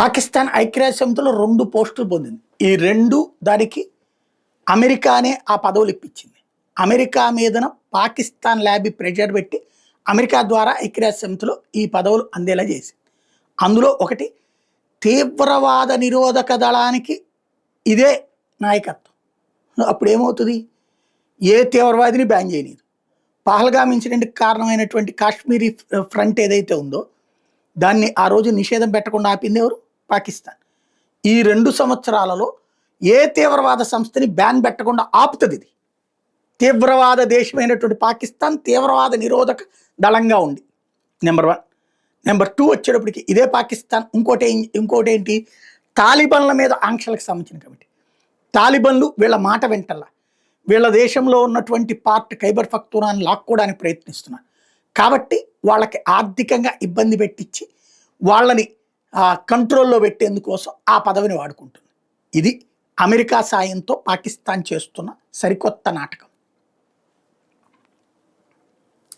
పాకిస్తాన్ ఐక్యరాజ్య సమితిలో 2 పోస్టులు పొందింది. ఈ 2 దానికి అమెరికానే ఆ పదవులు ఇప్పించింది. అమెరికా మీదన పాకిస్తాన్ ల్యాబ్ ప్రెషర్ పెట్టి అమెరికా ద్వారా ఐక్యరాజ్య సమితిలో ఈ పదవులు అందేలా చేసింది. అందులో ఒకటి తీవ్రవాద నిరోధక దళానికి ఇదే నాయకత్వం. అప్పుడు ఏమవుతుంది? ఏ తీవ్రవాదిని బ్యాన్ చేయలేదు. పహల్గామ్ ఇన్సిడెంట్కి కారణమైనటువంటి కాశ్మీరీ ఫ్రంట్ ఏదైతే ఉందో దాన్ని ఆ రోజు నిషేధం పెట్టకుండా ఆపింది ఎవరు? పాకిస్తాన్. ఈ 2 సంవత్సరాలలో ఏ తీవ్రవాద సంస్థని బ్యాన్ పెట్టకుండా ఆపుతుంది. ఇది తీవ్రవాద దేశమైనటువంటి పాకిస్తాన్ తీవ్రవాద నిరోధక దళంగా ఉంది. నెంబర్ 1. నెంబర్ 2 వచ్చేటప్పటికి ఇదే పాకిస్తాన్ ఇంకోటి ఏంటి? తాలిబన్ల మీద ఆంక్షలకు సంబంధించిన కమిటీ. తాలిబన్లు వీళ్ళ మాట వింటల్లా. వీళ్ళ దేశంలో ఉన్నటువంటి పార్ట్ ఖైబర్ పఖ్తూనాని లాక్కోవడానికి ప్రయత్నిస్తున్నారు. కాబట్టి వాళ్ళకి ఆర్థికంగా ఇబ్బంది పెట్టించి వాళ్ళని కంట్రోల్లో పెట్టేందుకోసం ఆ పదవిని వాడుకుంటుంది. ఇది అమెరికా సాయంతో పాకిస్తాన్ చేస్తున్న సరికొత్త నాటకం.